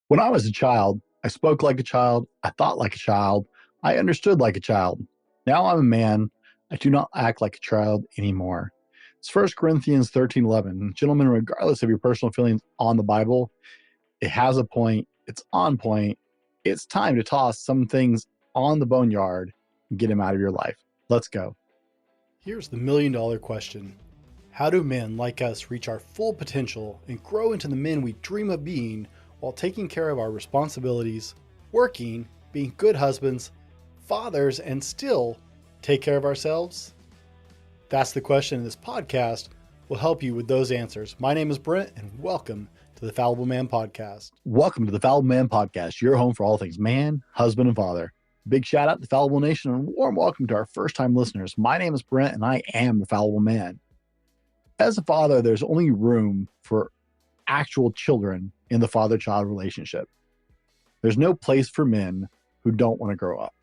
When I was a child, I spoke like a child, I thought like a child, I understood like a child. Now I'm a man, I do not act like a child anymore. It's 1 Corinthians 13:11. Gentlemen, regardless of your personal feelings on the Bible, it has a point, it's on point. It's time to toss some things on the boneyard and get them out of your life. Let's go. Here's the $1,000,000 question. How do men like us reach our full potential and grow into the men we dream of being while taking care of our responsibilities, working, being good husbands, fathers, and still take care of ourselves? That's the question, and this podcast will help you with those answers. My name is Brent, and welcome to the Fallible Man Podcast. Welcome to the Fallible Man Podcast, your home for all things man, husband, and father. Big shout out to the Fallible Nation and a warm welcome to our first-time listeners. My name is Brent, and I am the Fallible Man. As a father, there's only room for actual children in the father-child relationship. There's no place for men who don't want to grow up.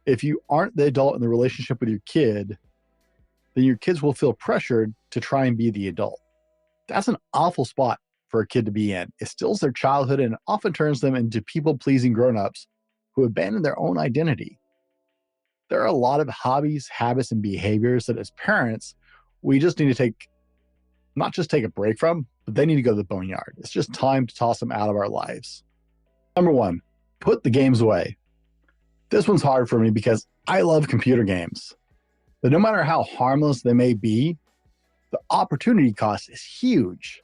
If you aren't the adult in the relationship with your kid, then your kids will feel pressured to try and be the adult. That's an awful spot for a kid to be in. It steals their childhood and often turns them into people-pleasing grown-ups who abandon their own identity. There are a lot of hobbies, habits, and behaviors that as parents, we just need to not just take a break from, but they need to go to the boneyard. It's just time to toss them out of our lives. Number one, put the games away. This one's hard for me because I love computer games. But no matter how harmless they may be, the opportunity cost is huge.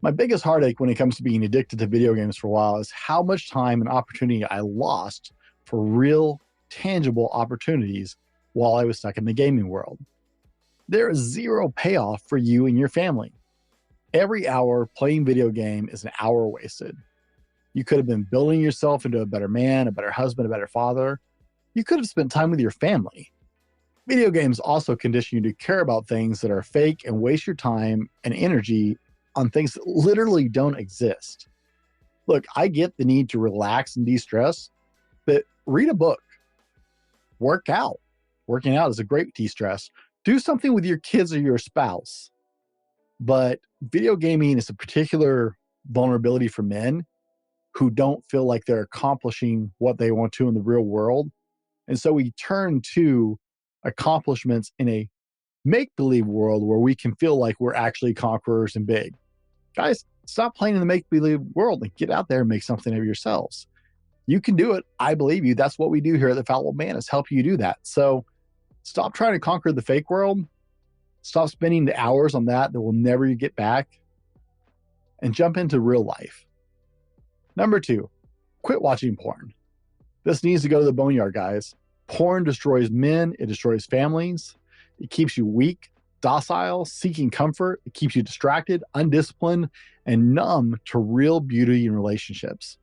My biggest heartache when it comes to being addicted to video games for a while is how much time and opportunity I lost for real, tangible opportunities while I was stuck in the gaming world. There is zero payoff for you and your family. Every hour playing video game is an hour wasted. You could have been building yourself into a better man, a better husband, a better father. You could have spent time with your family. Video games also condition you to care about things that are fake and waste your time and energy on things that literally don't exist. Look, I get the need to relax and de-stress, but read a book, work out. Working out is a great de-stress. Do something with your kids or your spouse. But video gaming is a particular vulnerability for men who don't feel like they're accomplishing what they want to in the real world. And so we turn to accomplishments in a make-believe world where we can feel like we're actually conquerors and big. Guys, stop playing in the make-believe world and get out there and make something of yourselves. You can do it. I believe you. That's what we do here at the Fallible Man, is help you do that. So stop trying to conquer the fake world. Stop spending the hours on that will never get back, and jump into real life. Number two, quit watching porn. This needs to go to the boneyard, guys. Porn destroys men. It destroys families. It keeps you weak, docile, seeking comfort. It keeps you distracted, undisciplined, and numb to real beauty in relationships.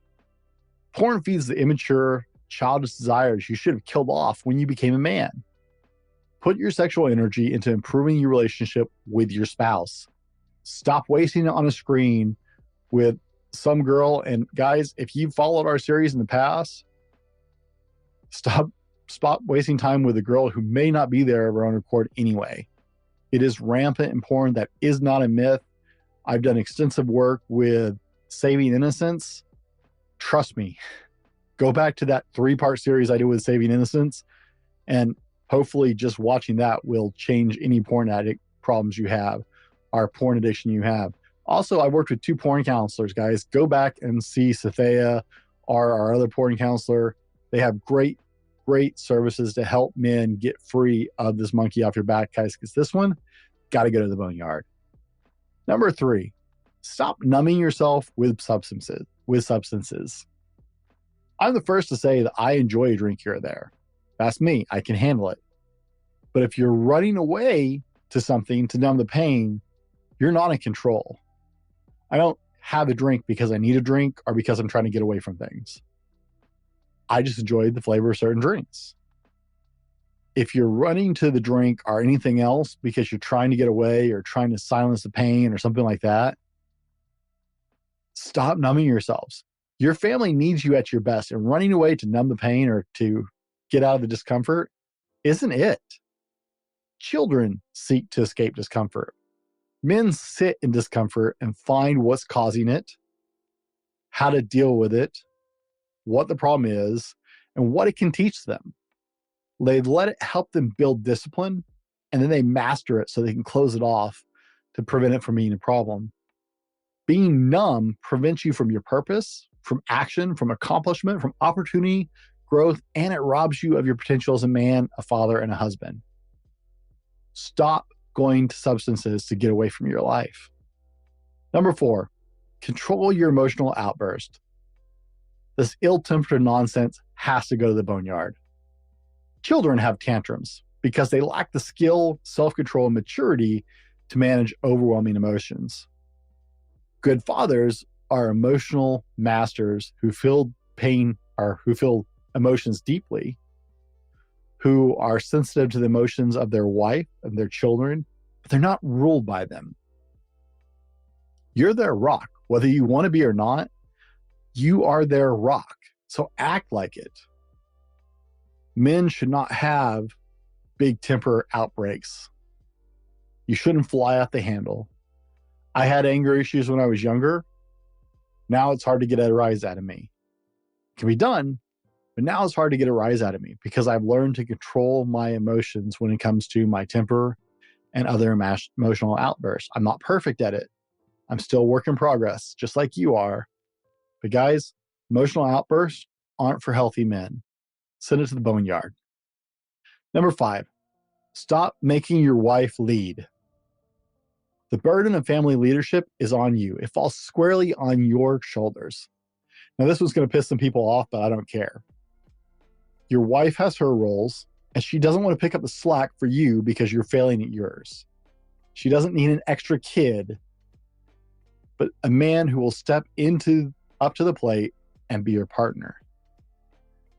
Porn feeds the immature, childish desires you should have killed off when you became a man. Put your sexual energy into improving your relationship with your spouse. Stop wasting it on a screen with some girl. And guys, if you've followed our series in the past, stop wasting time with a girl who may not be there of her own accord anyway. It is rampant in porn. That is not a myth. I've done extensive work with Saving Innocence. Trust me, go back to that 3-part series I did with Saving Innocence, and hopefully just watching that will change any porn addict problems you have, or porn addiction you have. Also, I worked with 2 porn counselors, guys. Go back and see Sathea or our other porn counselor. They have great services to help men get free of this monkey off your back, guys, because this one, got to go to the boneyard. Number 3, stop numbing yourself with substances. I'm the first to say that I enjoy a drink here or there. That's me. I can handle it. But if you're running away to something to numb the pain, you're not in control. I don't have a drink because I need a drink or because I'm trying to get away from things. I just enjoy the flavor of certain drinks. If you're running to the drink or anything else because you're trying to get away or trying to silence the pain or something like that, stop numbing yourselves. Your family needs you at your best, and running away to numb the pain or to get out of the discomfort isn't it. Children seek to escape discomfort. Men sit in discomfort and find what's causing it, how to deal with it, what the problem is, and what it can teach them. They let it help them build discipline, and then they master it so they can close it off to prevent it from being a problem. Being numb prevents you from your purpose, from action, from accomplishment, from opportunity, growth, and it robs you of your potential as a man, a father, and a husband. Stop going to substances to get away from your life. Number 4, control your emotional outburst. This ill-tempered nonsense has to go to the boneyard. Children have tantrums because they lack the skill, self-control, and maturity to manage overwhelming emotions. Good fathers are emotional masters who feel pain or who feel emotions deeply, who are sensitive to the emotions of their wife and their children, but they're not ruled by them. You're their rock, whether you want to be or not. You are their rock, so act like it. Men should not have big temper outbreaks. You shouldn't fly off the handle. I had anger issues when I was younger. Now it's hard to get a rise out of me. It can be done, but now it's hard to get a rise out of me because I've learned to control my emotions when it comes to my temper and other emotional outbursts. I'm not perfect at it. I'm still work in progress, just like you are. But guys, emotional outbursts aren't for healthy men. Send it to the boneyard. Number 5, stop making your wife lead. The burden of family leadership is on you. It falls squarely on your shoulders. Now, this one's going to piss some people off, but I don't care. Your wife has her roles, and she doesn't want to pick up the slack for you because you're failing at yours. She doesn't need an extra kid, but a man who will step up to the plate and be your partner.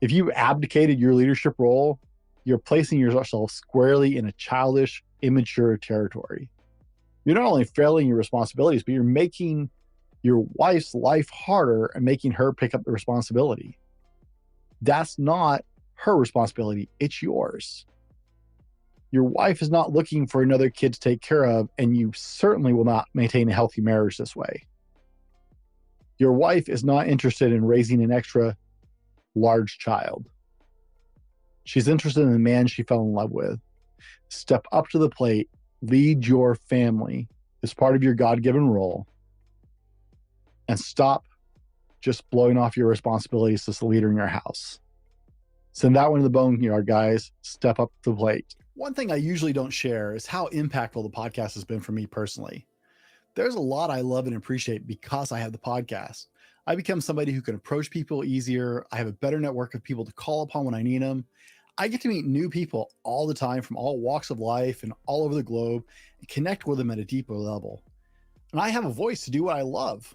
If you abdicated your leadership role, you're placing yourself squarely in a childish, immature territory. You're not only failing your responsibilities, but you're making your wife's life harder and making her pick up the responsibility. That's not her responsibility. It's yours. Your wife is not looking for another kid to take care of, and you certainly will not maintain a healthy marriage this way. Your wife is not interested in raising an extra large child. She's interested in the man she fell in love with. Step up to the plate, lead your family as part of your God-given role, and stop just blowing off your responsibilities as the leader in your house. Send that one to the boneyard, guys. Step up to the plate. One thing I usually don't share is how impactful the podcast has been for me personally. There's a lot I love and appreciate because I have the podcast. I become somebody who can approach people easier. I have a better network of people to call upon when I need them. I get to meet new people all the time from all walks of life and all over the globe and connect with them at a deeper level. And I have a voice to do what I love.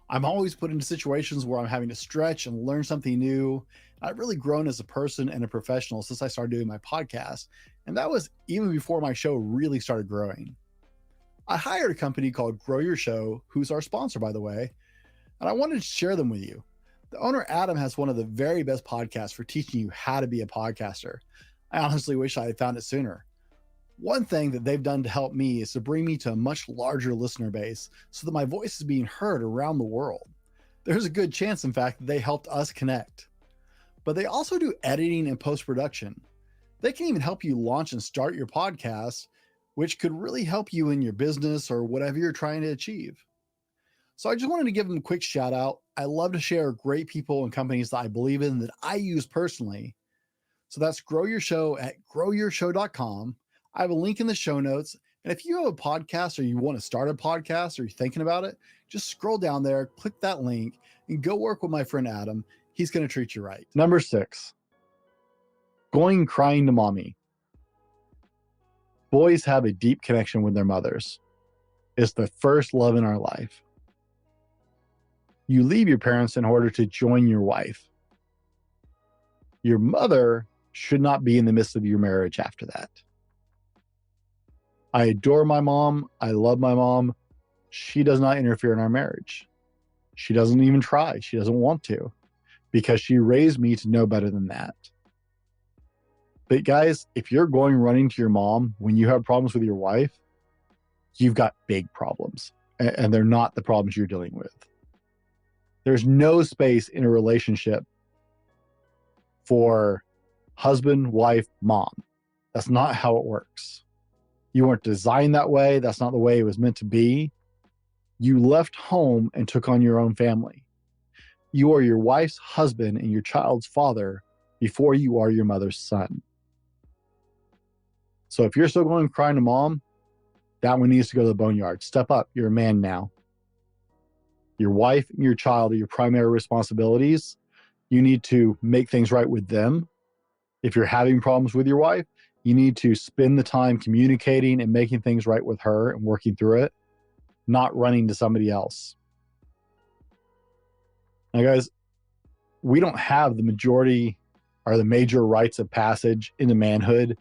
I'm always put into situations where I'm having to stretch and learn something new. I've really grown as a person and a professional since I started doing my podcast. And that was even before my show really started growing. I hired a company called Grow Your Show, who's our sponsor, by the way, and I wanted to share them with you. The owner, Adam, has one of the very best podcasts for teaching you how to be a podcaster. I honestly wish I had found it sooner. One thing that they've done to help me is to bring me to a much larger listener base so that my voice is being heard around the world. There's a good chance, in fact, that they helped us connect. But they also do editing and post-production. They can even help you launch and start your podcast, which could really help you in your business or whatever you're trying to achieve. So I just wanted to give them a quick shout out. I love to share great people and companies that I believe in that I use personally. So that's Grow Your Show at growyourshow.com. I have a link in the show notes. And if you have a podcast or you want to start a podcast or you're thinking about it, just scroll down there, click that link, and go work with my friend Adam. He's going to treat you right. Number 6, going crying to mommy. Boys have a deep connection with their mothers. It's the first love in our life. You leave your parents in order to join your wife. Your mother should not be in the midst of your marriage after that. I adore my mom. I love my mom. She does not interfere in our marriage. She doesn't even try. She doesn't want to because she raised me to know better than that. But guys, if you're going running to your mom when you have problems with your wife, you've got big problems, and they're not the problems you're dealing with. There's no space in a relationship for husband, wife, mom. That's not how it works. You weren't designed that way. That's not the way it was meant to be. You left home and took on your own family. You are your wife's husband and your child's father before you are your mother's son. So if you're still going crying to mom, that one needs to go to the boneyard. Step up. You're a man now. Your wife and your child are your primary responsibilities. You need to make things right with them. If you're having problems with your wife, you need to spend the time communicating and making things right with her and working through it, not running to somebody else. Now, guys, we don't have the majority or the major rites of passage into manhood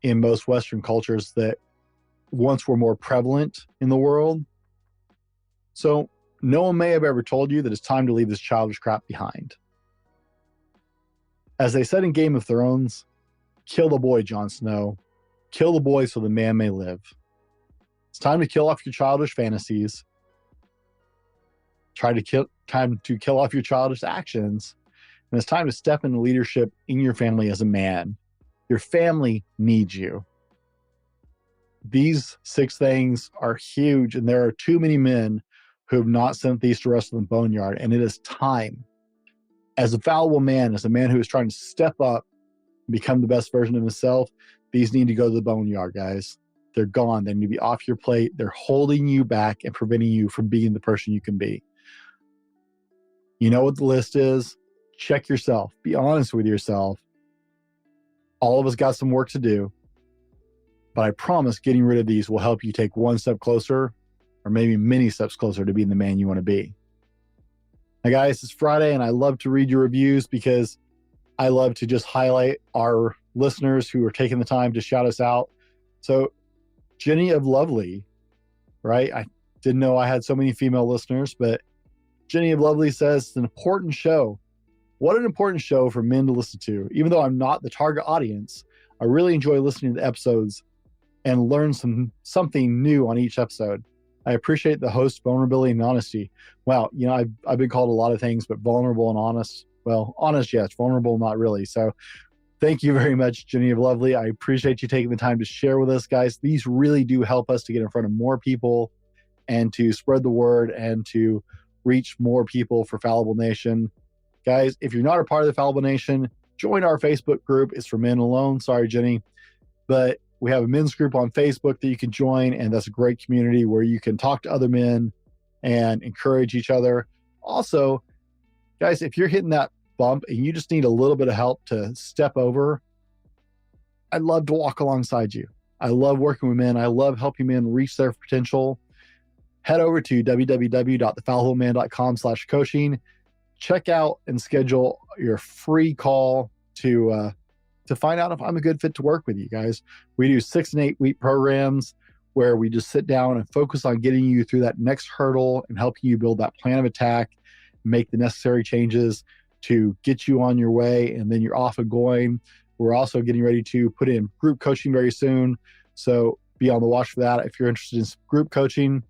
in most Western cultures that once were more prevalent in the world. So no one may have ever told you that it's time to leave this childish crap behind. As they said in Game of Thrones, kill the boy, Jon Snow. Kill the boy so the man may live. It's time to kill off your childish fantasies. Time to kill off your childish actions. And it's time to step into leadership in your family as a man. Your family needs you. These 6 things are huge, and there are too many men who have not sent these to rest in the boneyard, and it is time. As a fallible man, as a man who is trying to step up and become the best version of himself, these need to go to the boneyard, guys. They're gone. They need to be off your plate. They're holding you back and preventing you from being the person you can be. You know what the list is. Check yourself. Be honest with yourself. All of us got some work to do, but I promise getting rid of these will help you take one step closer, or maybe many steps closer to being the man you want to be. Now, guys, it's Friday, and I love to read your reviews because I love to just highlight our listeners who are taking the time to shout us out. So, Jenny of Lovely, right? I didn't know I had so many female listeners, but Jenny of Lovely says it's an important show. What an important show for men to listen to. Even though I'm not the target audience, I really enjoy listening to the episodes and learn something new on each episode. I appreciate the host's vulnerability and honesty. Wow, I've been called a lot of things, but vulnerable and honest. Well, honest, yes. Vulnerable, not really. So thank you very much, Jenny of Lovely. I appreciate you taking the time to share with us, guys. These really do help us to get in front of more people and to spread the word and to reach more people for Fallible Nation. Guys, if you're not a part of the Fallible Nation, join our Facebook group. It's for men alone. Sorry, Jenny. But we have a men's group on Facebook that you can join, and that's a great community where you can talk to other men and encourage each other. Also, guys, if you're hitting that bump and you just need a little bit of help to step over, I'd love to walk alongside you. I love working with men. I love helping men reach their potential. Head over to www.thefallibleman.com/coaching. Check out and schedule your free call to find out if I'm a good fit to work with you guys. We do 6 and 8 week programs where we just sit down and focus on getting you through that next hurdle and helping you build that plan of attack, make the necessary changes to get you on your way, and then you're off and going. We're also getting ready to put in group coaching very soon. So be on the watch for that. If you're interested in group coaching,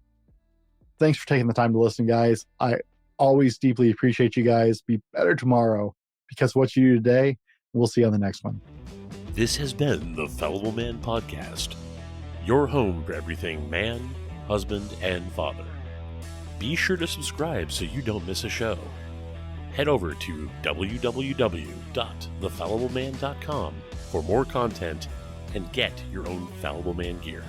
thanks for taking the time to listen, guys. I always deeply appreciate you guys. Be better tomorrow because what you do today. We'll see you on the next one. This has been the Fallible Man Podcast, your home for everything man, husband, and father. Be sure to subscribe so you don't miss a show. Head over to www.thefallibleman.com for more content and get your own Fallible Man gear.